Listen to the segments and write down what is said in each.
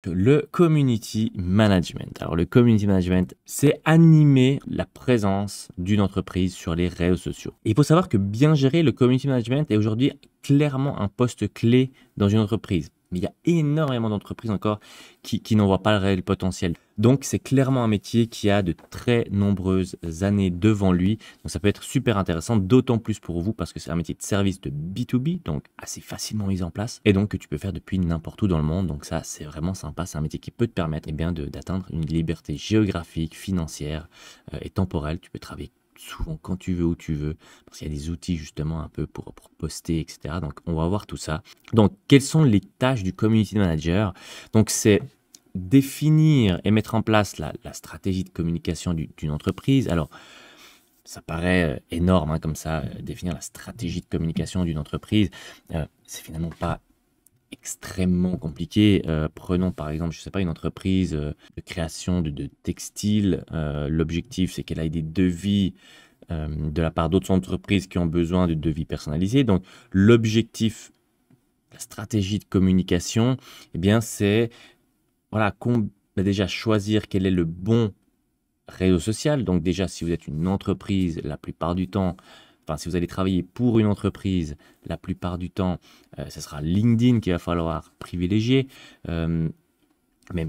Le community management. Alors, le community management, c'est animer la présence d'une entreprise sur les réseaux sociaux. Et il faut savoir que bien gérer le community management est aujourd'hui clairement un poste clé dans une entreprise. Mais il y a énormément d'entreprises encore qui n'en voient pas le réel potentiel. Donc, c'est clairement un métier qui a de très nombreuses années devant lui. Donc, ça peut être super intéressant, d'autant plus pour vous parce que c'est un métier de service de B2B, donc assez facilement mis en place, et donc que tu peux faire depuis n'importe où dans le monde. Donc ça, c'est vraiment sympa. C'est un métier qui peut te permettre d'atteindre une liberté géographique, financière et temporelle. Tu peux travailler souvent quand tu veux, où tu veux, parce qu'il y a des outils justement un peu pour poster, etc. Donc, on va voir tout ça. Donc, quelles sont les tâches du community manager? Donc, c'est définir et mettre en place la stratégie de communication d'une entreprise. Alors, ça paraît énorme comme ça, définir la stratégie de communication d'une entreprise. C'est finalement pas extrêmement compliqué. Prenons par exemple, je sais pas, une entreprise de création de textiles. L'objectif, c'est qu'elle ait des devis de la part d'autres entreprises qui ont besoin de devis personnalisés. Donc, l'objectif, la stratégie de communication, eh bien, c'est voilà, déjà choisir quel est le bon réseau social. Donc déjà, si vous êtes une entreprise, la plupart du temps, enfin si vous allez travailler pour une entreprise, la plupart du temps, ce sera LinkedIn qu'il va falloir privilégier. Même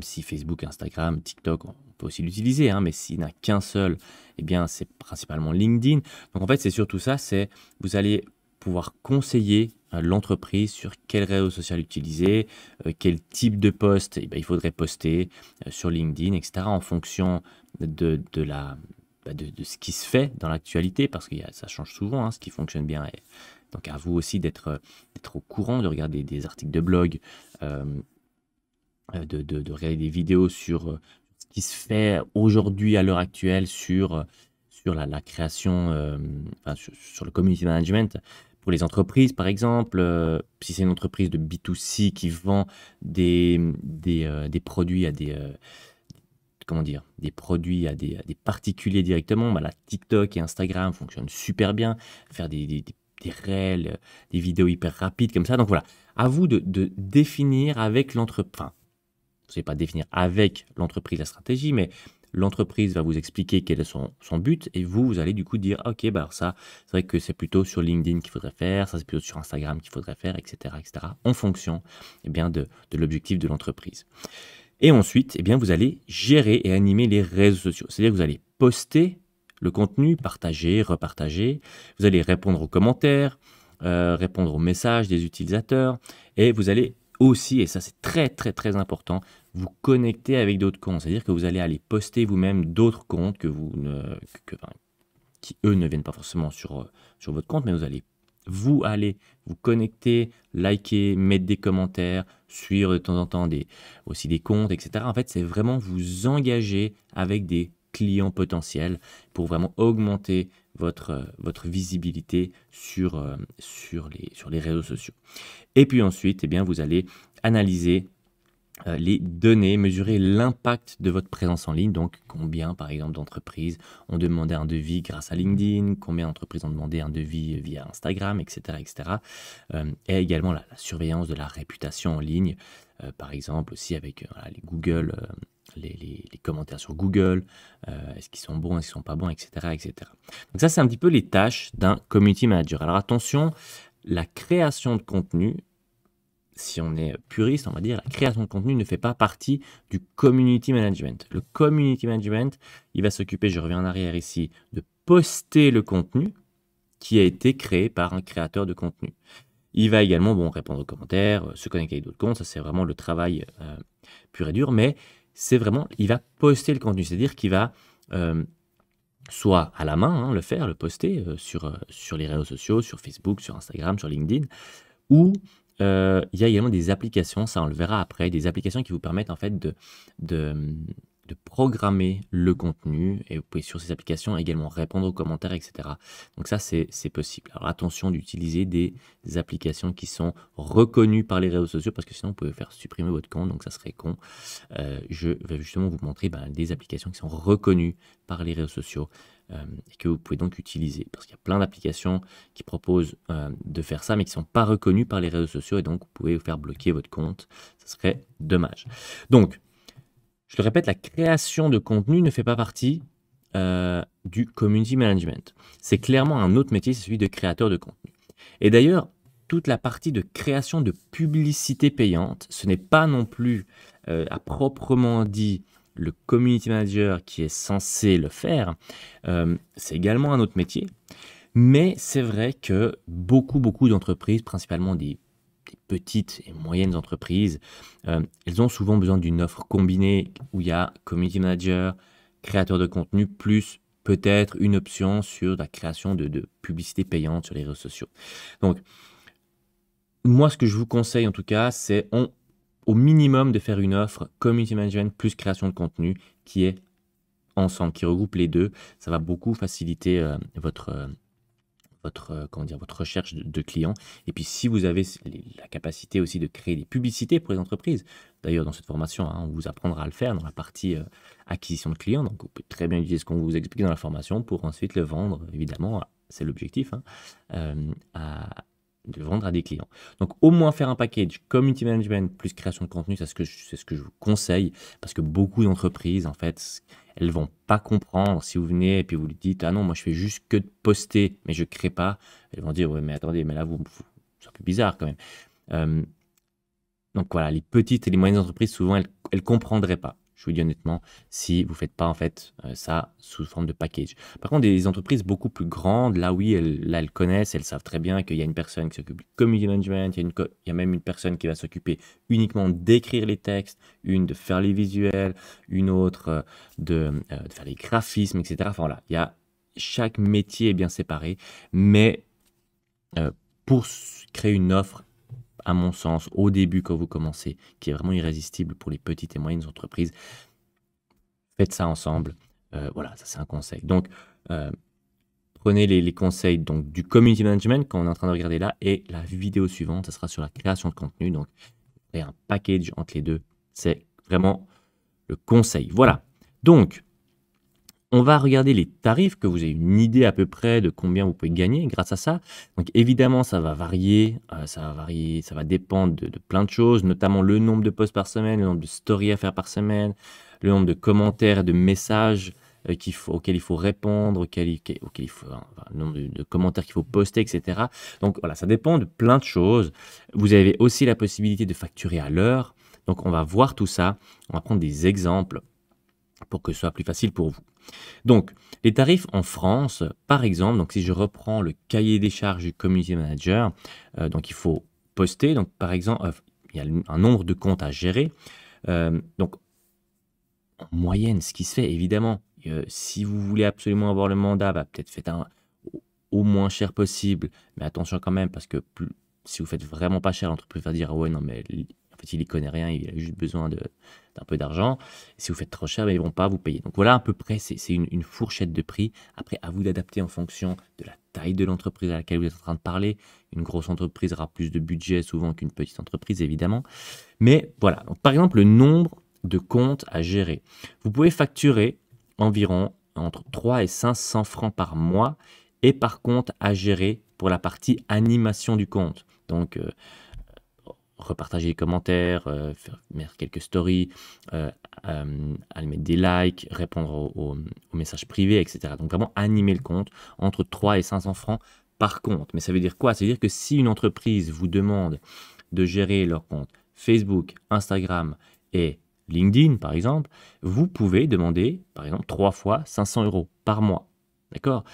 si Facebook, Instagram, TikTok, on peut aussi l'utiliser, mais s'il n'y en a qu'un seul, eh bien c'est principalement LinkedIn. Donc en fait, c'est surtout ça, c'est vous allez pouvoir conseiller l'entreprise sur quel réseau social utiliser, quel type de post il faudrait poster sur LinkedIn, etc. en fonction de ce qui se fait dans l'actualité, parce que ça change souvent, ce qui fonctionne bien. Et donc à vous aussi d'être au courant, de regarder des articles de blog, de regarder des vidéos sur ce qui se fait aujourd'hui à l'heure actuelle sur la création, sur le community management pour les entreprises, par exemple. Si c'est une entreprise de B2C qui vend des produits à des produits à des particuliers directement, la TikTok et Instagram fonctionnent super bien. Faire des réels, des vidéos hyper rapides comme ça. Donc voilà, à vous de définir avec l'entreprise. Enfin, vous savez pas définir avec l'entreprise la stratégie, mais l'entreprise va vous expliquer quel est son but et vous allez du coup dire ok, alors ça, c'est vrai que c'est plutôt sur LinkedIn qu'il faudrait faire, ça c'est plutôt sur Instagram qu'il faudrait faire, etc., en fonction de l'objectif de l'entreprise. Et ensuite, vous allez gérer et animer les réseaux sociaux. C'est-à-dire que vous allez poster le contenu, partager, repartager. Vous allez répondre aux commentaires, répondre aux messages des utilisateurs. Et vous allez aussi, et ça c'est très très très important, vous connecter avec d'autres comptes. C'est-à-dire que vous allez aller poster vous-même d'autres comptes qui eux ne viennent pas forcément sur votre compte, mais vous allez vous connecter, liker, mettre des commentaires, suivre de temps en temps aussi des comptes, etc. En fait, c'est vraiment vous engager avec des clients potentiels pour vraiment augmenter votre visibilité sur les réseaux sociaux. Et puis ensuite, vous allez analyser les données, mesurer l'impact de votre présence en ligne. Donc, combien, par exemple, d'entreprises ont demandé un devis grâce à LinkedIn, combien d'entreprises ont demandé un devis via Instagram, etc., etc. Et également la surveillance de la réputation en ligne, par exemple aussi avec les Google, les commentaires sur Google, est-ce qu'ils sont bons, est-ce qu'ils sont pas bons, etc., etc. Donc ça, c'est un petit peu les tâches d'un community manager. Alors attention, la création de contenu, si on est puriste, on va dire, la création de contenu ne fait pas partie du community management. Le community management, il va s'occuper, je reviens en arrière ici, de poster le contenu qui a été créé par un créateur de contenu. Il va également répondre aux commentaires, se connecter avec d'autres comptes, ça c'est vraiment le travail pur et dur, mais c'est vraiment, il va poster le contenu, c'est-à-dire qu'il va soit à la main le poster sur les réseaux sociaux, sur Facebook, sur Instagram, sur LinkedIn, ou il y a également des applications, ça on le verra après, des applications qui vous permettent en fait de de programmer le contenu et vous pouvez sur ces applications également répondre aux commentaires, etc. Donc ça, c'est possible. Alors attention d'utiliser des applications qui sont reconnues par les réseaux sociaux parce que sinon, vous pouvez faire supprimer votre compte, donc ça serait con. Je vais justement vous montrer des applications qui sont reconnues par les réseaux sociaux et que vous pouvez donc utiliser. Parce qu'il y a plein d'applications qui proposent de faire ça, mais qui ne sont pas reconnues par les réseaux sociaux et donc vous pouvez vous faire bloquer votre compte. Ça serait dommage. Donc, je le répète, la création de contenu ne fait pas partie du community management. C'est clairement un autre métier, c'est celui de créateur de contenu. Et d'ailleurs, toute la partie de création de publicité payante, ce n'est pas non plus à proprement dit le community manager qui est censé le faire. C'est également un autre métier. Mais c'est vrai que beaucoup d'entreprises, principalement des petites et moyennes entreprises, elles ont souvent besoin d'une offre combinée où il y a community manager, créateur de contenu, plus peut-être une option sur la création de publicité payante sur les réseaux sociaux. Donc, moi, ce que je vous conseille en tout cas, c'est au minimum de faire une offre community management plus création de contenu qui est ensemble, qui regroupe les deux. Ça va beaucoup faciliter votre recherche de clients. Et puis, si vous avez la capacité aussi de créer des publicités pour les entreprises, d'ailleurs, dans cette formation, on vous apprendra à le faire dans la partie acquisition de clients. Donc, vous pouvez très bien utiliser ce qu'on vous explique dans la formation pour ensuite le vendre, évidemment, c'est l'objectif, de vendre à des clients. Donc, au moins faire un package community management plus création de contenu, c'est ce que je vous conseille parce que beaucoup d'entreprises, en fait, elles vont pas comprendre si vous venez et puis vous lui dites ah non, moi je fais juste que de poster, mais je crée pas. Elles vont dire ouais, mais attendez, mais là c'est un peu bizarre quand même. Donc voilà, les petites et les moyennes entreprises, souvent, elles comprendraient pas. Je vous dis honnêtement, si vous faites pas en fait ça sous forme de package. Par contre, des entreprises beaucoup plus grandes, là oui, elles connaissent, elles savent très bien qu'il y a une personne qui s'occupe du community management, il y a même une personne qui va s'occuper uniquement d'écrire les textes, une de faire les visuels, une autre de faire les graphismes, etc. Enfin voilà, chaque métier est bien séparé, mais pour créer une offre, à mon sens, au début quand vous commencez, qui est vraiment irrésistible pour les petites et moyennes entreprises, faites ça ensemble. Voilà, ça c'est un conseil. Donc, prenez les conseils donc, du community management qu'on est en train de regarder là et la vidéo suivante, ça sera sur la création de contenu. Donc, et un package entre les deux, c'est vraiment le conseil. Voilà. Donc, on va regarder les tarifs, que vous ayez une idée à peu près de combien vous pouvez gagner grâce à ça. Donc évidemment, ça va varier, ça va dépendre de plein de choses, notamment le nombre de posts par semaine, le nombre de stories à faire par semaine, le nombre de commentaires et de messages auxquels il faut répondre, le nombre de commentaires qu'il faut poster, etc. Donc voilà, ça dépend de plein de choses. Vous avez aussi la possibilité de facturer à l'heure. Donc on va voir tout ça, on va prendre des exemples pour que ce soit plus facile pour vous. Donc, les tarifs en France, par exemple, donc si je reprends le cahier des charges du community manager, donc il faut poster, donc par exemple, il y a un nombre de comptes à gérer. Donc, en moyenne, ce qui se fait, évidemment, si vous voulez absolument avoir le mandat, peut-être faites au moins cher possible, mais attention quand même, parce que si vous faites vraiment pas cher, l'entreprise va dire, ah ouais, non, mais en fait, il y connaît rien, il a juste besoin d'un peu d'argent. Si vous faites trop cher, ils ne vont pas vous payer. Donc voilà, à peu près, c'est une fourchette de prix. Après, à vous d'adapter en fonction de la taille de l'entreprise à laquelle vous êtes en train de parler. Une grosse entreprise aura plus de budget souvent qu'une petite entreprise, évidemment. Mais voilà, donc, par exemple, le nombre de comptes à gérer. Vous pouvez facturer environ entre 3 et 500 francs par mois et par compte à gérer pour la partie animation du compte. Donc, repartager les commentaires, mettre quelques stories, aller mettre des likes, répondre aux messages privés, etc. Donc vraiment animer le compte entre 3 et 500 francs par compte. Mais ça veut dire quoi? Ça veut dire que si une entreprise vous demande de gérer leur compte Facebook, Instagram et LinkedIn, par exemple, vous pouvez demander, par exemple, 3 fois 500 € par mois. D'accord?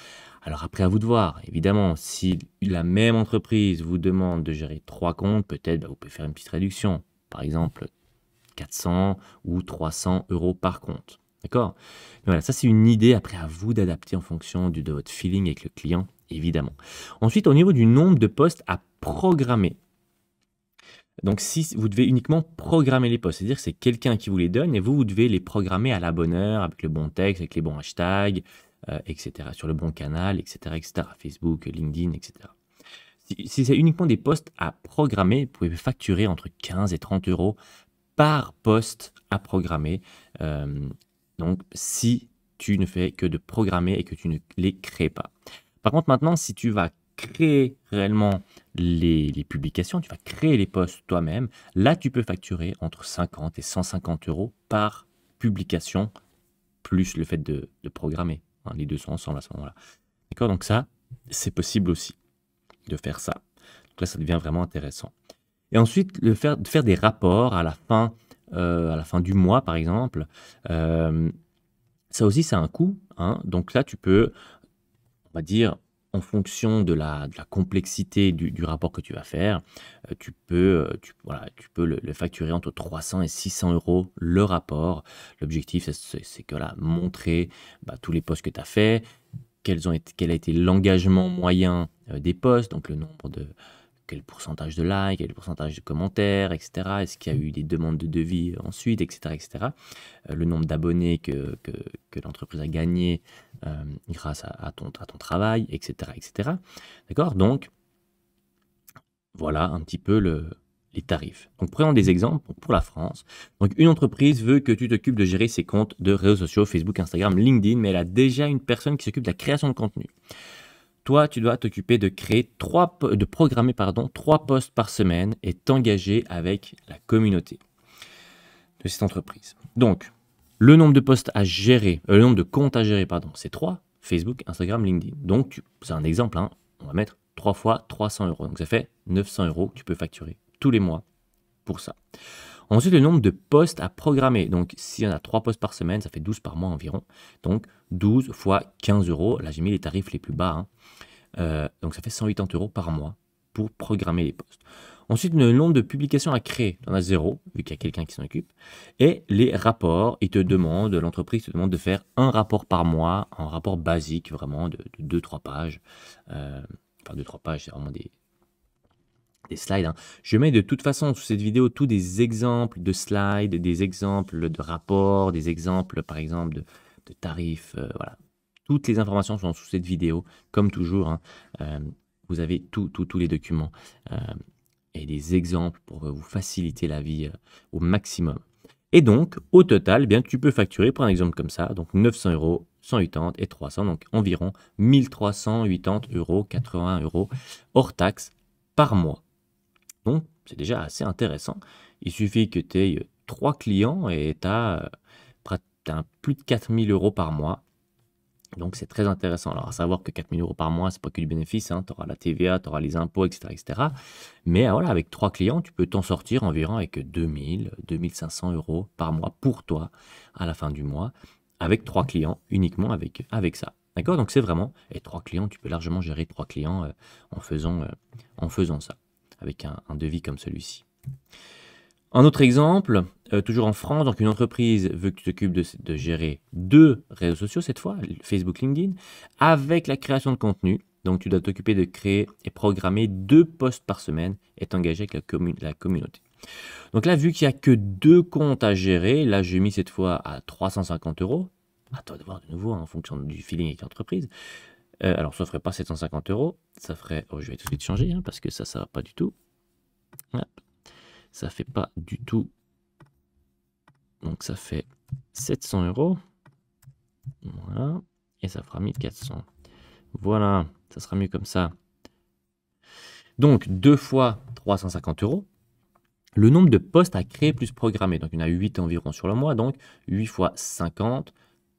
Alors après, à vous de voir. Évidemment, si la même entreprise vous demande de gérer 3 comptes, peut-être vous pouvez faire une petite réduction. Par exemple, 400 ou 300 € par compte. D'accord? Voilà, ça c'est une idée. Après, à vous d'adapter en fonction de votre feeling avec le client, évidemment. Ensuite, au niveau du nombre de postes à programmer. Donc, si vous devez uniquement programmer les posts, c'est-à-dire que c'est quelqu'un qui vous les donne et vous devez les programmer à la bonne heure, avec le bon texte, avec les bons hashtags, etc., sur le bon canal, etc., etc., Facebook, LinkedIn, etc. Si c'est uniquement des posts à programmer, vous pouvez facturer entre 15 et 30 euros par poste à programmer. Donc, si tu ne fais que de programmer et que tu ne les crées pas. Par contre, maintenant, si tu vas créer réellement les publications, tu vas créer les posts toi-même, là, tu peux facturer entre 50 et 150 euros par publication, plus le fait de programmer. Hein, les deux sont ensemble à ce moment-là. D'accord? Donc ça, c'est possible aussi de faire ça. Donc là, ça devient vraiment intéressant. Et ensuite, de faire des rapports à la fin du mois, par exemple. Ça aussi, ça a un coût. Hein. Donc là, tu peux, on va dire, en fonction de la complexité du rapport que tu vas faire, tu peux le facturer entre 300 et 600 euros le rapport. L'objectif, c'est que là, montrer tous les posts que tu as faits, quel a été l'engagement moyen des posts, donc le nombre de, quel pourcentage de likes, quel pourcentage de commentaires, etc. Est-ce qu'il y a eu des demandes de devis ensuite, etc. etc. Le nombre d'abonnés que l'entreprise a gagné grâce à ton travail, etc. etc. D'accord? Donc, voilà un petit peu les tarifs. Donc, prenons des exemples pour la France. Donc, une entreprise veut que tu t'occupes de gérer ses comptes de réseaux sociaux, Facebook, Instagram, LinkedIn, mais elle a déjà une personne qui s'occupe de la création de contenu. Toi, tu dois t'occuper de programmer 3 posts par semaine et t'engager avec la communauté de cette entreprise. Donc, le nombre de posts à gérer, le nombre de comptes à gérer, c'est 3, Facebook, Instagram, LinkedIn. Donc, c'est un exemple, hein, on va mettre 3 fois 300 euros. Donc, ça fait 900 euros que tu peux facturer tous les mois pour ça. Ensuite, le nombre de posts à programmer. Donc, s'il y en a 3 posts par semaine, ça fait 12 par mois environ. Donc, 12 fois 15 euros. Là, j'ai mis les tarifs les plus bas. Hein. Donc, ça fait 180 euros par mois pour programmer les posts. Ensuite, le nombre de publications à créer. Tu en as 0, vu qu'il y a quelqu'un qui s'en occupe. Et les rapports, l'entreprise te demande de faire un rapport par mois, un rapport basique, vraiment, de 2-3 pages. Enfin, 2-3 pages, c'est vraiment des slides. Hein. Je mets de toute façon sous cette vidéo tous des exemples de slides, des exemples de rapports, des exemples par exemple de tarifs. Voilà. Toutes les informations sont sous cette vidéo, comme toujours. Hein. Vous avez tous les documents et des exemples pour vous faciliter la vie au maximum. Et donc, au total, eh bien, tu peux facturer, pour un exemple comme ça, donc 900 euros, 180 et 300, donc environ 1380 euros, 80 euros hors taxe par mois. Donc, c'est déjà assez intéressant. Il suffit que tu aies 3 clients et tu as plus de 4000 euros par mois. Donc, c'est très intéressant. Alors, à savoir que 4000 euros par mois, ce n'est pas que du bénéfice. Hein. Tu auras la TVA, tu auras les impôts, etc. etc. Mais voilà, avec 3 clients, tu peux t'en sortir environ avec 2000, 2500 euros par mois pour toi à la fin du mois. Avec 3 clients, uniquement avec ça. D'accord? Donc, c'est vraiment... Et 3 clients, tu peux largement gérer 3 clients en faisant ça. Avec un devis comme celui-ci. Un autre exemple, toujours en France, donc une entreprise veut que tu t'occupes de gérer 2 réseaux sociaux cette fois, Facebook, LinkedIn, avec la création de contenu. Donc tu dois t'occuper de créer et programmer 2 posts par semaine et t'engager avec la communauté. Donc là, vu qu'il n'y a que 2 comptes à gérer, là j'ai mis cette fois à 350 euros. À toi de voir de nouveau en fonction du feeling avec l'entreprise. Alors, ça ne ferait pas 750 euros, ça ferait... Oh, je vais tout de suite changer, hein, parce que ça ne va pas du tout. Hop. Ça ne fait pas du tout. Donc, ça fait 700 euros. Voilà. Et ça fera 1400. Voilà, ça sera mieux comme ça. Donc, 2 fois 350 euros. Le nombre de postes à créer plus programmer. Donc, il y en a 8 environ sur le mois. Donc, 8 fois 50...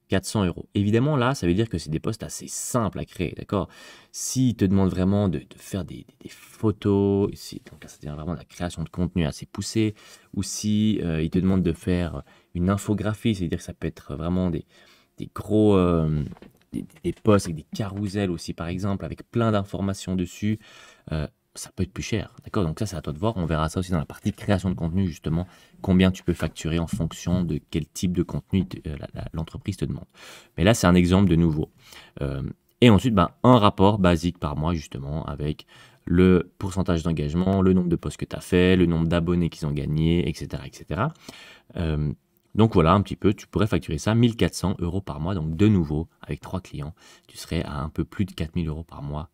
400 euros. Évidemment, là, ça veut dire que c'est des postes assez simples à créer, d'accord? S'ils te demandent vraiment de faire des photos, donc là, ça devient vraiment de la création de contenu assez poussée, ou si ils te demandent de faire une infographie, c'est-à-dire que ça peut être vraiment des gros... des posts avec des carousels aussi, par exemple, avec plein d'informations dessus, ça peut être plus cher, d'accord? Donc ça, c'est à toi de voir. On verra ça aussi dans la partie création de contenu, justement, combien tu peux facturer en fonction de quel type de contenu l'entreprise te demande. Mais là, c'est un exemple de nouveau. Et ensuite, un rapport basique par mois, justement, avec le pourcentage d'engagement, le nombre de posts que tu as fait, le nombre d'abonnés qu'ils ont gagné, etc. etc. Donc voilà, un petit peu, tu pourrais facturer ça 1 400 € par mois. Donc de nouveau, avec 3 clients, tu serais à un peu plus de 4 000 € par mois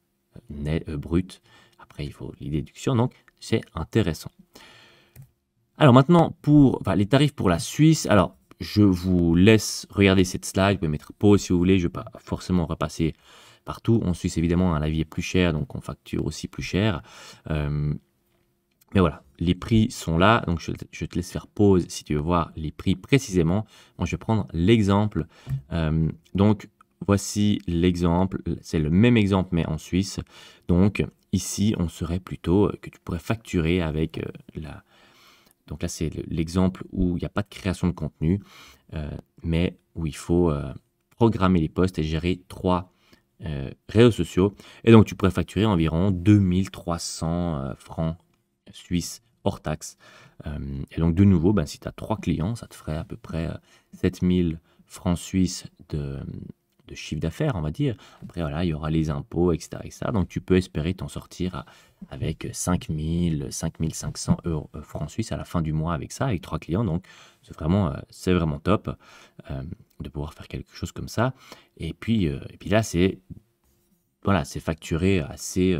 net, brut. Après, il faut les déductions, donc c'est intéressant. Alors maintenant, pour les tarifs pour la Suisse, alors je vous laisse regarder cette slide, vous pouvez mettre pause si vous voulez, je ne vais pas forcément repasser partout. En Suisse, évidemment, la vie est plus chère, donc on facture aussi plus cher. Mais voilà, les prix sont là, donc je te laisse faire pause si tu veux voir les prix précisément. Moi, je vais prendre l'exemple. Donc, voici l'exemple. C'est le même exemple, mais en Suisse. Donc, ici, on serait plutôt que tu pourrais facturer avec la... Donc là, c'est l'exemple où il n'y a pas de création de contenu, mais où il faut programmer les posts et gérer 3 réseaux sociaux. Et donc, tu pourrais facturer environ 2300 francs suisses hors taxe. Et donc, de nouveau, si tu as 3 clients, ça te ferait à peu près 7000 francs suisses de chiffre d'affaires, on va dire. Après, voilà, il y aura les impôts, etc. etc. Donc, tu peux espérer t'en sortir avec 5000, 5500 francs suisses à la fin du mois avec ça, avec 3 clients. Donc, c'est vraiment top de pouvoir faire quelque chose comme ça. Et puis là, c'est facturé assez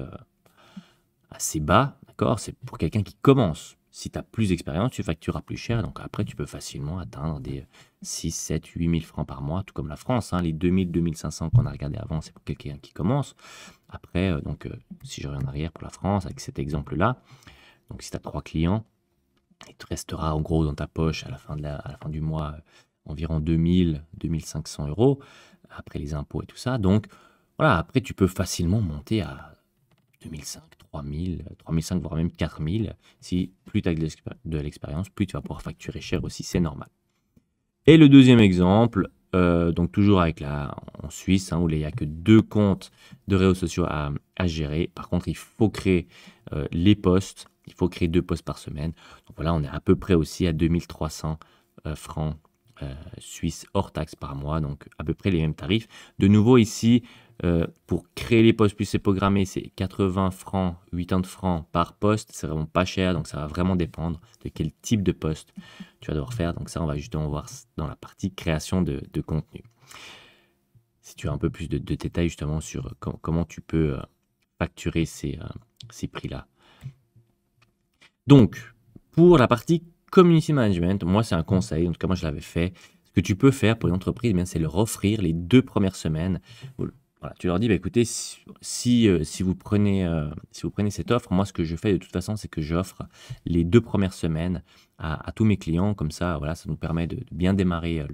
bas, d'accord? C'est pour quelqu'un qui commence. Si tu as plus d'expérience, tu factureras plus cher. Donc après, tu peux facilement atteindre des 6, 7, 8 000 francs par mois, tout comme la France. Les 2000, 2500 qu'on a regardé avant, c'est pour quelqu'un qui commence. Après, si je reviens en arrière pour la France, avec cet exemple-là, donc si tu as 3 clients, il te restera en gros dans ta poche à la fin du mois environ 2000, 2500 €, après les impôts et tout ça. Donc voilà, après, tu peux facilement monter à 2005, 3000, 3005, voire même 4000. Si plus tu as de l'expérience, plus tu vas pouvoir facturer cher aussi, c'est normal. Et le deuxième exemple, donc toujours en Suisse, où il n'y a que 2 comptes de réseaux sociaux à gérer. Par contre, il faut créer les posts. Il faut créer 2 posts par semaine. Donc voilà, on est à peu près aussi à 2300 francs suisses hors taxe par mois. Donc à peu près les mêmes tarifs. De nouveau ici, pour créer les posts plus c'est programmé, c'est 80 francs, 80 francs par poste. C'est vraiment pas cher, donc ça va vraiment dépendre de quel type de poste tu vas devoir faire. Donc ça, on va justement voir dans la partie création de contenu. Si tu as un peu plus de détails justement sur comment tu peux facturer ces prix-là. Donc, pour la partie community management, moi, c'est un conseil, en tout cas, moi, je l'avais fait. Ce que tu peux faire pour une entreprise, c'est leur offrir les 2 premières semaines. Voilà, tu leur dis, écoutez, si vous prenez cette offre, moi, ce que je fais de toute façon, c'est que j'offre les 2 premières semaines à tous mes clients. Comme ça, voilà, ça nous permet de bien démarrer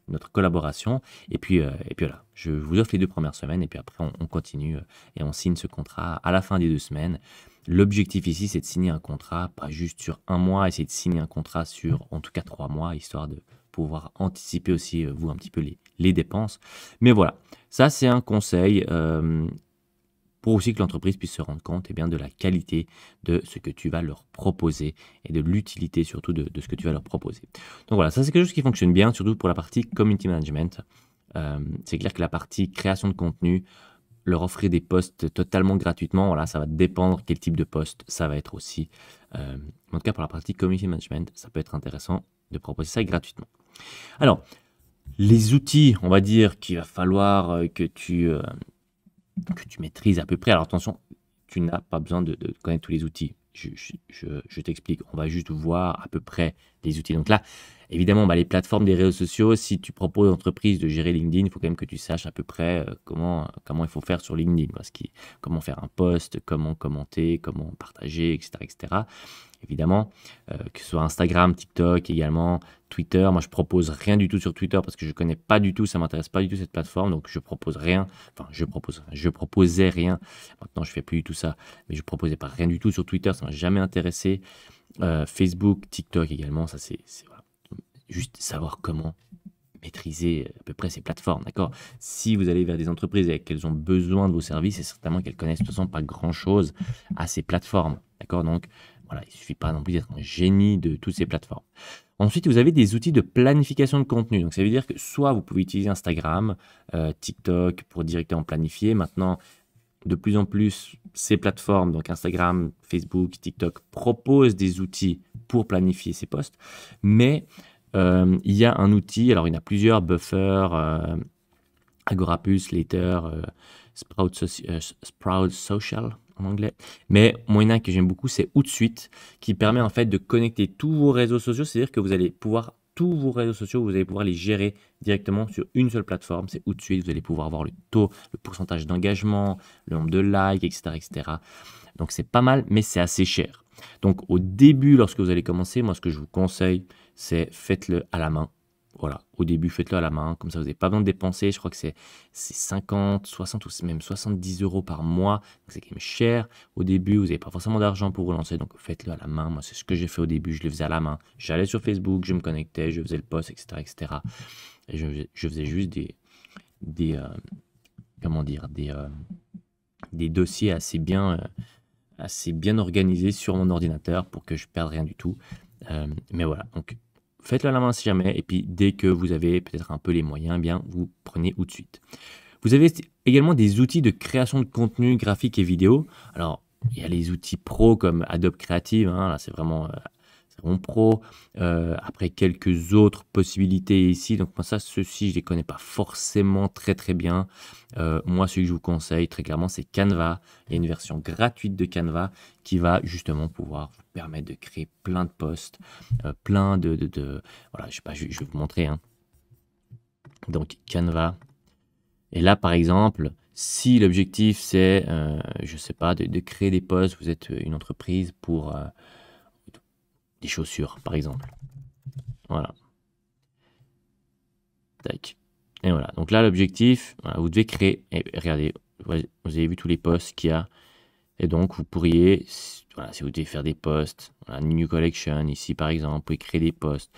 notre collaboration. Et puis voilà, je vous offre les 2 premières semaines et puis après, on continue et on signe ce contrat à la fin des 2 semaines. L'objectif ici, c'est de signer un contrat, pas juste sur 1 mois, essayer de signer un contrat sur en tout cas 3 mois, histoire de pouvoir anticiper aussi, vous, un petit peu les dépenses. Mais voilà, ça c'est un conseil pour aussi que l'entreprise puisse se rendre compte de la qualité de ce que tu vas leur proposer et de l'utilité surtout de ce que tu vas leur proposer. Donc voilà, ça c'est quelque chose qui fonctionne bien, surtout pour la partie community management. C'est clair que la partie création de contenu, leur offrir des posts totalement gratuitement, voilà, ça va dépendre quel type de poste ça va être aussi. En tout cas, pour la partie community management, ça peut être intéressant de proposer ça gratuitement. Alors, les outils, on va dire qu'il va falloir que tu maîtrises à peu près. Alors attention, tu n'as pas besoin de connaître tous les outils. Je t'explique, on va juste voir à peu près les outils. Donc là, évidemment, les plateformes des réseaux sociaux, si tu proposes aux entreprises de gérer LinkedIn, il faut quand même que tu saches à peu près comment il faut faire sur LinkedIn. Comment faire un post, comment commenter, comment partager, etc. etc. Évidemment, que ce soit Instagram, TikTok également, Twitter. Moi, je propose rien du tout sur Twitter parce que je connais pas du tout, ça m'intéresse pas du tout cette plateforme, donc je propose rien. Enfin, je proposais rien. Maintenant, je fais plus du tout ça, mais je proposais pas rien du tout sur Twitter, ça m'a jamais intéressé. Facebook, TikTok également, ça c'est voilà. Juste savoir comment maîtriser à peu près ces plateformes, d'accord? Si vous allez vers des entreprises et qu'elles ont besoin de vos services, c'est certainement qu'elles connaissent de toute façon pas grand-chose à ces plateformes, d'accord? Donc, voilà, il ne suffit pas non plus d'être un génie de toutes ces plateformes. Ensuite, vous avez des outils de planification de contenu. Donc, ça veut dire que soit vous pouvez utiliser Instagram, TikTok pour directement planifier. Maintenant, de plus en plus, ces plateformes, donc Instagram, Facebook, TikTok, proposent des outils pour planifier ces posts. Mais il y a un outil, alors il y en a plusieurs, Buffer, Agorapulse, Later, Sprout Social en anglais. Mais moi, il y en a un que j'aime beaucoup, c'est Hootsuite, qui permet en fait de connecter tous vos réseaux sociaux. C'est-à-dire que vous allez pouvoir, tous vos réseaux sociaux, vous allez pouvoir les gérer directement sur une seule plateforme. C'est Hootsuite, vous allez pouvoir voir le taux, le pourcentage d'engagement, le nombre de likes, etc., etc. Donc c'est pas mal, mais c'est assez cher. Donc au début, lorsque vous allez commencer, moi ce que je vous conseille, c'est faites-le à la main. Voilà, au début, faites-le à la main, comme ça vous n'avez pas besoin de dépenser. Je crois que c'est 50, 60 ou même 70 euros par mois. C'est quand même cher. Au début, vous n'avez pas forcément d'argent pour vous lancer, donc faites-le à la main. Moi, c'est ce que j'ai fait au début, je le faisais à la main. J'allais sur Facebook, je me connectais, je faisais le post, etc., etc. Et je faisais juste comment dire, des dossiers assez bien organisés sur mon ordinateur pour que je ne perde rien du tout. Mais voilà, donc faites-le à la main si jamais, et puis dès que vous avez peut-être un peu les moyens, eh bien vous prenez Hootsuite. Vous avez également des outils de création de contenu graphique et vidéo. Alors, il y a les outils pro comme Adobe Creative, hein, là c'est vraiment pro. Après, quelques autres possibilités ici. Donc moi, ceux-ci, je les connais pas forcément très très bien. Moi, celui que je vous conseille très clairement, c'est Canva. Il y a une version gratuite de Canva qui va justement pouvoir vous permettre de créer plein de posts, plein voilà, je sais pas, je vais vous montrer, hein. Donc Canva. Et là, par exemple, si l'objectif c'est, je sais pas, de créer des posts, vous êtes une entreprise pour des chaussures, par exemple. Voilà. Tac. Et voilà. Donc là, l'objectif, voilà, vous devez créer. Et regardez, vous avez vu tous les posts qu'il y a. Et donc, vous pourriez, voilà, si vous devez faire des posts, voilà, New Collection, ici par exemple, vous pouvez créer des posts.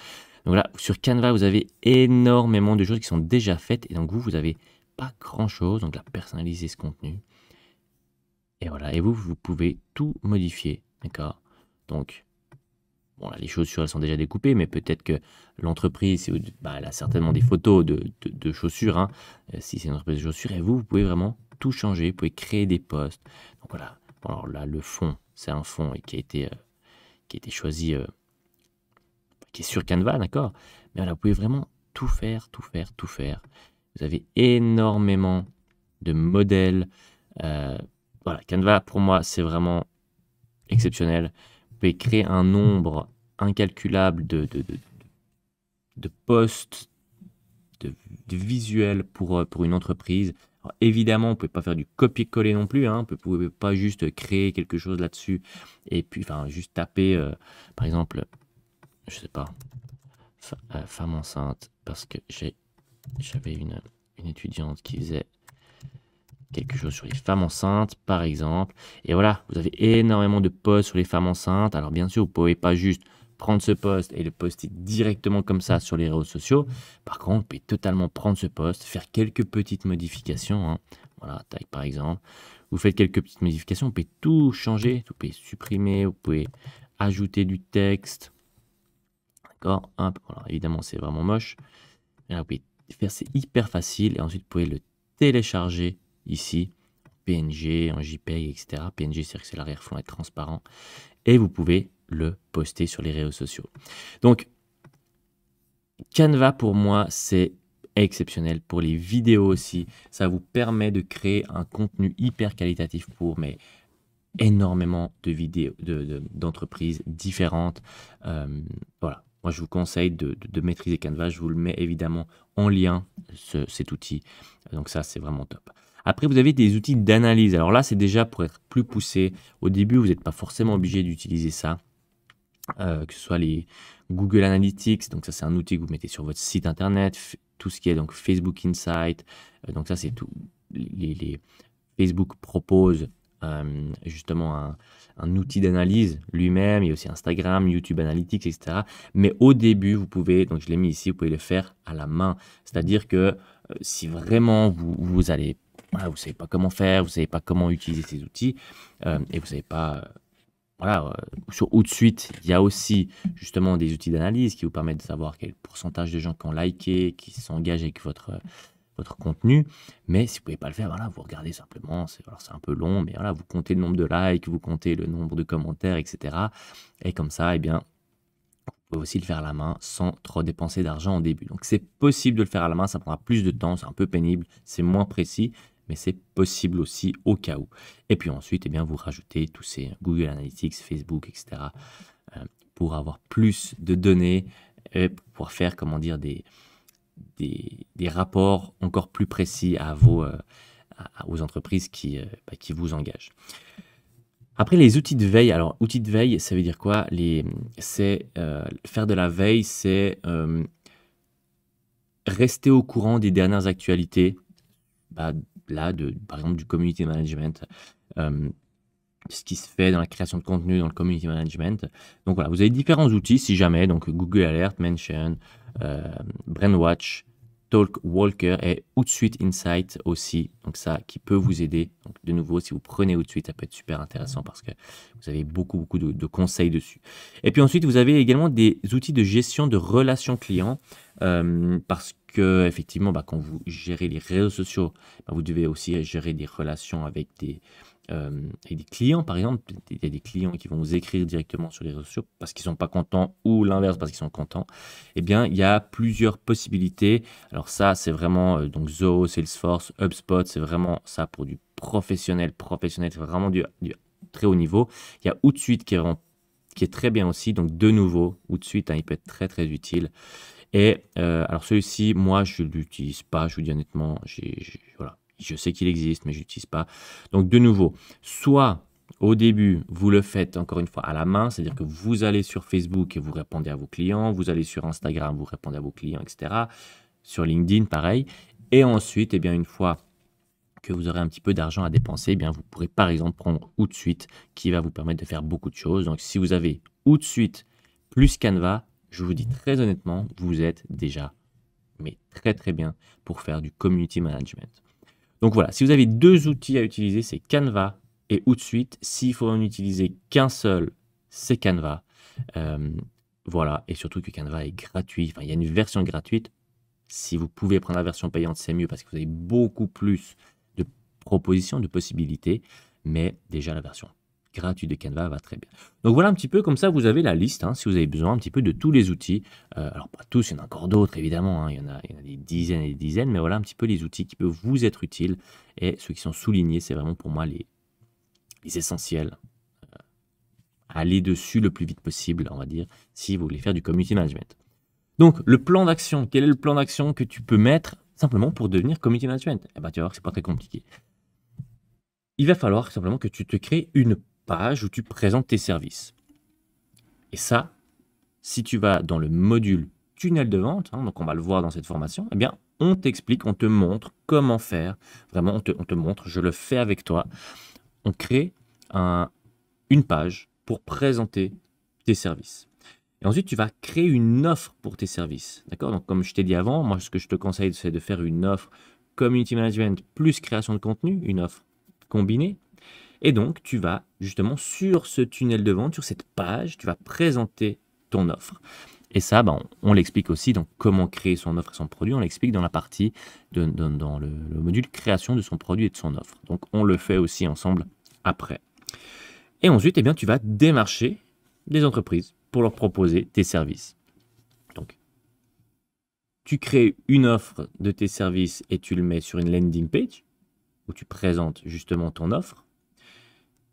Donc là, sur Canva, vous avez énormément de choses qui sont déjà faites. Et donc, vous n'avez pas grand-chose. Donc là, personnaliser ce contenu. Et voilà. Et vous pouvez tout modifier. D'accord? Donc, bon, là, les chaussures, elles sont déjà découpées, mais peut-être que l'entreprise, elle a certainement des photos de chaussures, hein, si c'est une entreprise de chaussures, et vous pouvez vraiment tout changer, vous pouvez créer des posts. Donc voilà, bon, alors là, le fond, c'est un fond qui a été choisi, qui est sur Canva, d'accord? Mais voilà, vous pouvez vraiment tout faire, tout faire, tout faire. Vous avez énormément de modèles. Voilà, Canva, pour moi, c'est vraiment exceptionnel. Vous pouvez créer un nombre incalculable de posts, de visuels pour une entreprise. Alors, évidemment, on ne peut pas faire du copier-coller non plus, hein. Vous ne pouvez pas juste créer quelque chose là-dessus et puis juste taper, par exemple, je sais pas, femme enceinte, parce que j'avais une étudiante qui faisait quelque chose sur les femmes enceintes, par exemple. Et voilà, vous avez énormément de posts sur les femmes enceintes. Alors bien sûr, vous ne pouvez pas juste prendre ce post et le poster directement comme ça sur les réseaux sociaux. Par contre, vous pouvez totalement prendre ce post, faire quelques petites modifications, hein. Voilà, taille par exemple. Vous faites quelques petites modifications, vous pouvez tout changer, vous pouvez supprimer, vous pouvez ajouter du texte. D'accord? Alors, évidemment, c'est vraiment moche. Et là, vous pouvez faire, c'est hyper facile. Et ensuite, vous pouvez le télécharger ici, PNG, en JPEG, etc. PNG, c'est-à-dire que c'est l'arrière-fond est transparent. Et vous pouvez le poster sur les réseaux sociaux. Donc, Canva, pour moi, c'est exceptionnel. Pour les vidéos aussi, ça vous permet de créer un contenu hyper qualitatif pour énormément de vidéos, d'entreprises différentes. Voilà. Moi, je vous conseille de maîtriser Canva. Je vous le mets évidemment en lien, cet outil. Donc ça, c'est vraiment top. Après, vous avez des outils d'analyse. Alors là, c'est déjà pour être plus poussé. Au début, vous n'êtes pas forcément obligé d'utiliser ça. Que ce soit les Google Analytics. Donc ça, c'est un outil que vous mettez sur votre site internet. Tout ce qui est donc Facebook Insight. Donc ça, c'est tout. Les Facebook propose justement un outil d'analyse lui-même. Il y a aussi Instagram, YouTube Analytics, etc. Mais au début, vous pouvez, donc je l'ai mis ici, vous pouvez le faire à la main. C'est-à-dire que si vraiment vous allez, voilà, vous ne savez pas comment faire, vous ne savez pas comment utiliser ces outils, et vous ne savez pas, voilà, sur Hootsuite, il y a aussi justement des outils d'analyse qui vous permettent de savoir quel pourcentage de gens qui ont liké, qui s'engagent avec votre votre contenu. Mais si vous ne pouvez pas le faire, voilà, vous regardez simplement. Alors c'est un peu long, mais voilà, vous comptez le nombre de likes, vous comptez le nombre de commentaires, etc. Et comme ça, eh bien, vous pouvez aussi le faire à la main sans trop dépenser d'argent au début. Donc c'est possible de le faire à la main, ça prendra plus de temps, c'est un peu pénible, c'est moins précis, mais c'est possible aussi au cas où. Et puis ensuite, eh bien, vous rajoutez tous ces Google Analytics, Facebook, etc. Pour avoir plus de données et pour pouvoir faire, comment dire, des rapports encore plus précis aux entreprises qui vous engagent. Après, les outils de veille. Alors, outils de veille, ça veut dire quoi? Faire de la veille, c'est rester au courant des dernières actualités, par exemple, du community management, ce qui se fait dans la création de contenu, dans le community management. Donc voilà, vous avez différents outils si jamais, donc Google Alert, Mention, Brainwatch, Talkwalker et Hootsuite Insight aussi, donc ça qui peut vous aider. Donc de nouveau, si vous prenez Hootsuite, ça peut être super intéressant parce que vous avez beaucoup de conseils dessus. Et puis ensuite, vous avez également des outils de gestion de relations clients, parce que effectivement, quand vous gérez les réseaux sociaux, vous devez aussi gérer des relations avec des clients, par exemple. Il y a des clients qui vont vous écrire directement sur les réseaux sociaux parce qu'ils ne sont pas contents ou l'inverse parce qu'ils sont contents. Eh bien, il y a plusieurs possibilités. Alors ça, c'est vraiment donc Zoho, Salesforce, HubSpot, c'est vraiment ça pour du professionnel, c'est vraiment du très haut niveau. Il y a Hootsuite qui est très bien aussi. Donc de nouveau, Hootsuite, il peut être très très utile. Et alors celui-ci, moi, je ne l'utilise pas, je vous dis honnêtement, voilà. Je sais qu'il existe, mais je l'utilise pas. Donc, de nouveau, soit au début, vous le faites encore une fois à la main, c'est-à-dire que vous allez sur Facebook et vous répondez à vos clients, vous allez sur Instagram, vous répondez à vos clients, etc. Sur LinkedIn, pareil. Et ensuite, eh bien, une fois que vous aurez un petit peu d'argent à dépenser, eh bien, vous pourrez par exemple prendre Hootsuite qui va vous permettre de faire beaucoup de choses. Donc, si vous avez Hootsuite plus Canva, je vous dis très honnêtement, vous êtes déjà mais très très bien pour faire du community management. Donc voilà, si vous avez deux outils à utiliser, c'est Canva et Hootsuite. S'il faut en utiliser qu'un seul, c'est Canva. Voilà, et surtout que Canva est gratuit. Enfin, il y a une version gratuite. Si vous pouvez prendre la version payante, c'est mieux parce que vous avez beaucoup plus de propositions, de possibilités. Mais déjà, la version gratuite de Canva va très bien. Donc voilà un petit peu comme ça, vous avez la liste, si vous avez besoin un petit peu de tous les outils. Alors pas tous, il y en a encore d'autres évidemment, il y en a des dizaines et des dizaines, mais voilà un petit peu les outils qui peuvent vous être utiles. Et ceux qui sont soulignés, c'est vraiment pour moi les essentiels. Allez dessus le plus vite possible, on va dire, si vous voulez faire du community management. Donc le plan d'action, quel est le plan d'action que tu peux mettre simplement pour devenir community management? Tu vas voir que c'est pas très compliqué. Il va falloir simplement que tu te crées une page où tu présentes tes services. Et ça, si tu vas dans le module tunnel de vente, donc on va le voir dans cette formation, eh bien, on t'explique, on te montre comment faire. Vraiment, on te montre, je le fais avec toi. On crée une page pour présenter tes services. Et ensuite, tu vas créer une offre pour tes services. D'accord? Donc, comme je t'ai dit avant, moi, ce que je te conseille, c'est de faire une offre community management plus création de contenu, une offre combinée. Et donc, tu vas justement sur ce tunnel de vente, sur cette page, tu vas présenter ton offre. Et ça, on l'explique aussi, donc comment créer son offre et son produit, on l'explique dans la partie, dans le module création de son produit et de son offre. Donc, on le fait aussi ensemble après. Et ensuite, eh bien, tu vas démarcher des entreprises pour leur proposer tes services. Donc, tu crées une offre de tes services et tu le mets sur une landing page où tu présentes justement ton offre.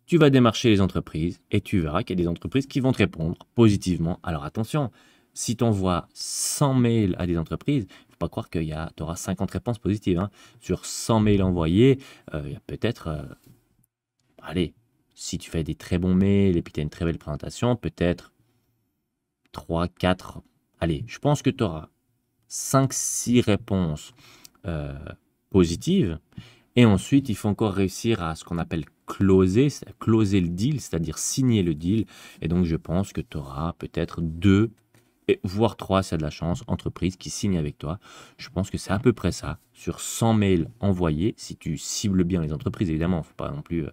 Tu vas démarcher les entreprises et tu verras qu'il y a des entreprises qui vont te répondre positivement. Alors attention, si tu envoies 100 mails à des entreprises, il ne faut pas croire que tu auras 50 réponses positives. Sur 100 mails envoyés, il y a peut-être, allez, si tu fais des très bons mails et puis tu as une très belle présentation, peut-être 3, 4, allez, je pense que tu auras 5, 6 réponses positives. Et ensuite, il faut encore réussir à ce qu'on appelle closer le deal, c'est-à-dire signer le deal. Et donc, je pense que tu auras peut-être 2, voire 3, si tu as de la chance, entreprises qui signent avec toi. Je pense que c'est à peu près ça. Sur 100 mails envoyés, si tu cibles bien les entreprises, évidemment, il ne faut pas non plus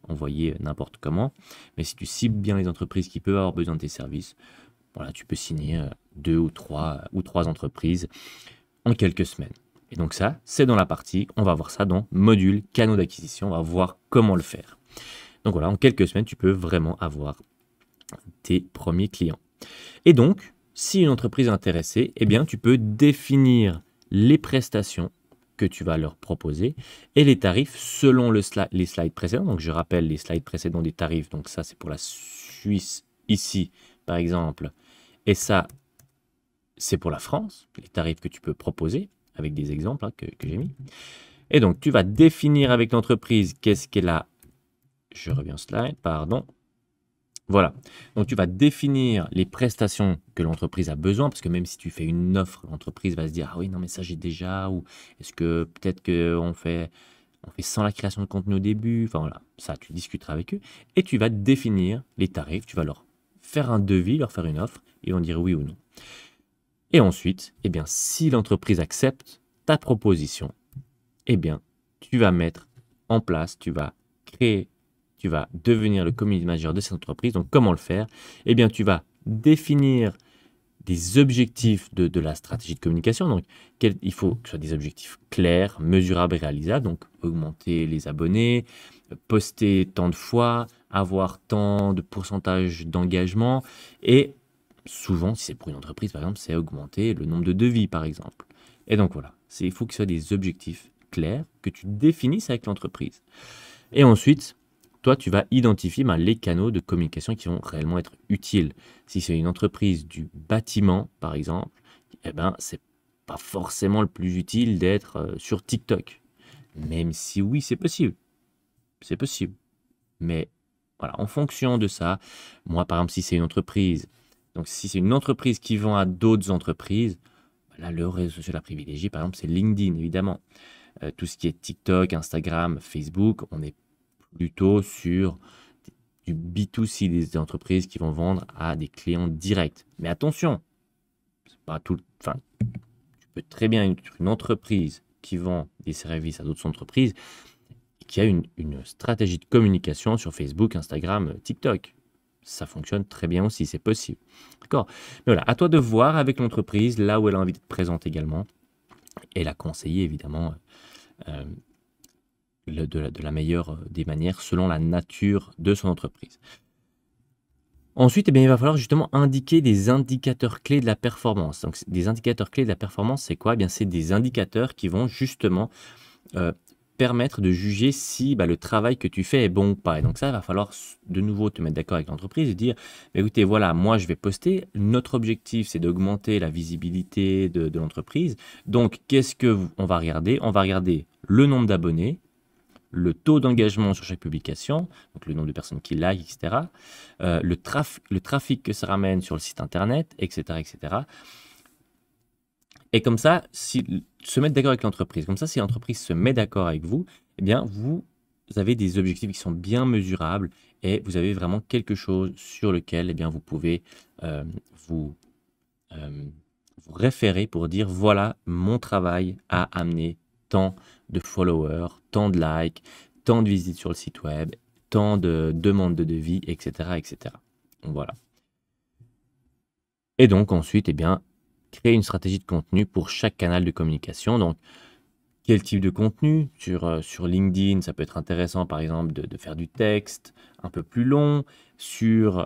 envoyer n'importe comment. Mais si tu cibles bien les entreprises qui peuvent avoir besoin de tes services, voilà, tu peux signer 2 ou 3 entreprises en quelques semaines. Et donc ça, c'est dans la partie, on va voir ça dans module canaux d'acquisition, on va voir comment le faire. Donc voilà, en quelques semaines, tu peux vraiment avoir tes premiers clients. Et donc, si une entreprise est intéressée, eh bien, tu peux définir les prestations que tu vas leur proposer et les tarifs selon les slides précédents. Donc, je rappelle les slides précédents des tarifs. Donc, ça, c'est pour la Suisse ici, par exemple. Et ça, c'est pour la France, les tarifs que tu peux proposer avec des exemples que j'ai mis. Et donc, tu vas définir avec l'entreprise qu'est-ce qu'elle a. Je reviens au slide, pardon. Voilà. Donc, tu vas définir les prestations que l'entreprise a besoin, parce que même si tu fais une offre, l'entreprise va se dire, ah oui, non, mais ça, j'ai déjà, ou est-ce que peut-être qu'on fait sans la création de contenu au début. Enfin, voilà. Ça, tu discuteras avec eux. Et tu vas définir les tarifs. Tu vas leur faire un devis, leur faire une offre, et ils vont dire oui ou non. Et ensuite, eh bien, si l'entreprise accepte ta proposition, eh bien, tu vas mettre en place, tu vas devenir le community manager de cette entreprise. Donc, comment le faire? Eh bien, tu vas définir des objectifs de la stratégie de communication. Donc, il faut que ce soit des objectifs clairs, mesurables et réalisables. Donc, augmenter les abonnés, poster tant de fois, avoir tant de pourcentage d'engagement. Et souvent, si c'est pour une entreprise, par exemple, c'est augmenter le nombre de devis, par exemple. Et donc, voilà, il faut que ce soit des objectifs clairs que tu définisses avec l'entreprise. Et ensuite, toi, tu vas identifier les canaux de communication qui vont réellement être utiles. Si c'est une entreprise du bâtiment, par exemple, eh ben, c'est pas forcément le plus utile d'être sur TikTok. Même si oui, c'est possible. C'est possible. Mais voilà, en fonction de ça, moi, par exemple, si c'est une entreprise, donc si c'est une entreprise qui vend à d'autres entreprises, là, le réseau social à privilégier, par exemple, c'est LinkedIn, évidemment. Tout ce qui est TikTok, Instagram, Facebook, on est plutôt sur du B2C, des entreprises qui vont vendre à des clients directs. Mais attention, c'est pas tout, enfin, tu peux très bien être une entreprise qui vend des services à d'autres entreprises et qui a une stratégie de communication sur Facebook, Instagram, TikTok. Ça fonctionne très bien aussi, c'est possible. D'accord? Mais voilà, à toi de voir avec l'entreprise là où elle a envie d'être présente également et la conseiller évidemment de la meilleure des manières selon la nature de son entreprise. Ensuite, eh bien, il va falloir justement indiquer des indicateurs clés de la performance. Donc, des indicateurs clés de la performance, c'est quoi? Eh bien, c'est des indicateurs qui vont justement permettre de juger si le travail que tu fais est bon ou pas. Et donc ça, il va falloir de nouveau te mettre d'accord avec l'entreprise et dire, écoutez, voilà, moi je vais poster, notre objectif c'est d'augmenter la visibilité de l'entreprise. Donc, qu'est-ce qu'on va regarder? On va regarder le nombre d'abonnés, le taux d'engagement sur chaque publication, donc le nombre de personnes qui like, etc., le trafic que ça ramène sur le site internet, etc., etc. Et comme ça, se mettre d'accord avec l'entreprise. Comme ça, si l'entreprise se met d'accord avec vous, eh bien, vous avez des objectifs qui sont bien mesurables et vous avez vraiment quelque chose sur lequel eh bien, vous pouvez vous référer pour dire, voilà, mon travail a amené tant de followers, tant de likes, tant de visites sur le site web, tant de demandes de devis, etc., etc. Voilà. Et donc ensuite, eh bien, créer une stratégie de contenu pour chaque canal de communication. Donc, quel type de contenu? Sur LinkedIn, ça peut être intéressant, par exemple, de faire du texte un peu plus long. Sur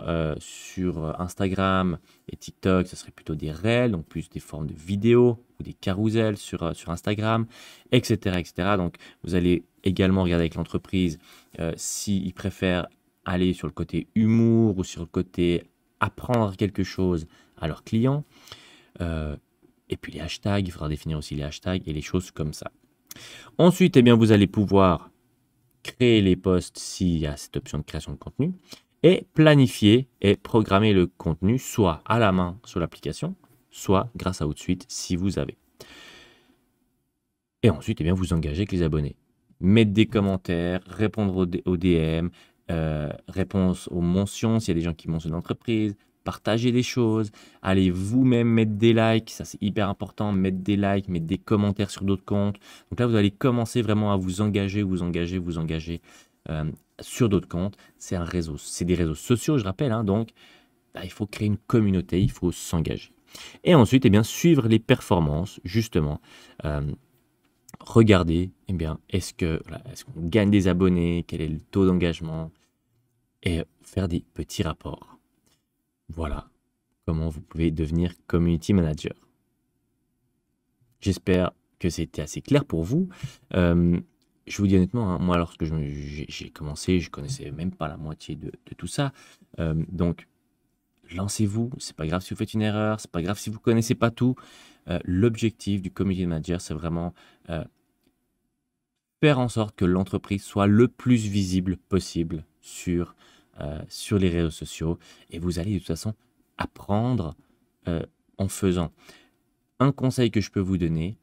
Instagram et TikTok, ce serait plutôt des reels, donc plus des formes de vidéos ou des carousels sur Instagram, etc., etc. Donc, vous allez également regarder avec l'entreprise s'ils préfèrent aller sur le côté humour ou sur le côté apprendre quelque chose à leurs clients. Et puis les hashtags, il faudra définir aussi les hashtags et les choses comme ça. Ensuite, eh bien, vous allez pouvoir créer les posts s'il y a cette option de création de contenu et planifier et programmer le contenu soit à la main sur l'application, soit grâce à Outsuite si vous avez. Et ensuite, eh bien, vous engagez avec les abonnés. Mettre des commentaires, répondre aux DM, réponse aux mentions s'il y a des gens qui mentionnent l'entreprise, partager des choses, allez vous-même mettre des likes, ça c'est hyper important, mettre des likes, mettre des commentaires sur d'autres comptes. Donc là, vous allez commencer vraiment à vous engager sur d'autres comptes. C'est un réseau, c'est des réseaux sociaux, je rappelle, hein, donc il faut créer une communauté, il faut s'engager. Et ensuite, eh bien, suivre les performances, justement, regardez, eh bien, est-ce qu'on gagne des abonnés, quel est le taux d'engagement, et faire des petits rapports. Voilà comment vous pouvez devenir community manager. J'espère que c'était assez clair pour vous. Je vous dis honnêtement, hein, moi, lorsque j'ai commencé, je connaissais même pas la moitié de tout ça. Donc, lancez-vous. C'est pas grave si vous faites une erreur. C'est pas grave si vous connaissez pas tout. L'objectif du community manager, c'est vraiment faire en sorte que l'entreprise soit le plus visible possible sur les réseaux sociaux. Et vous allez de toute façon apprendre en faisant. Un conseil que je peux vous donner,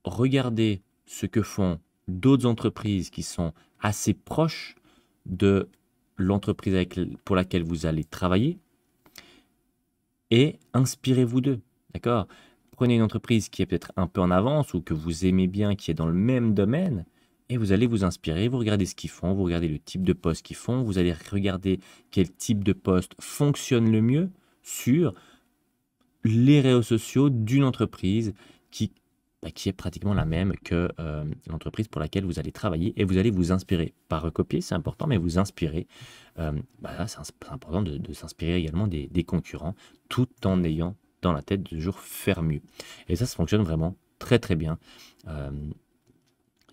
regardez ce que font d'autres entreprises qui sont assez proches de l'entreprise pour laquelle vous allez travailler et inspirez-vous d'eux, d'accord? Prenez une entreprise qui est peut-être un peu en avance ou que vous aimez bien, qui est dans le même domaine, et vous allez vous inspirer, vous regardez ce qu'ils font, vous regardez le type de poste qu'ils font, vous allez regarder quel type de poste fonctionne le mieux sur les réseaux sociaux d'une entreprise qui est pratiquement la même que l'entreprise pour laquelle vous allez travailler et vous allez vous inspirer. Pas recopier, c'est important, mais vous inspirer. Là, c'est important de s'inspirer également des concurrents tout en ayant dans la tête de toujours faire mieux. Et ça fonctionne vraiment très très bien.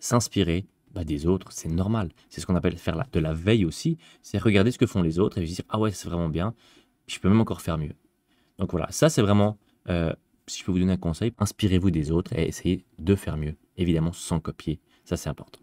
S'inspirer des autres, c'est normal. C'est ce qu'on appelle faire de la veille aussi. C'est regarder ce que font les autres et se dire « Ah ouais, c'est vraiment bien, je peux même encore faire mieux ». Donc voilà, ça c'est vraiment, si je peux vous donner un conseil, inspirez-vous des autres et essayez de faire mieux, évidemment sans copier, ça c'est important.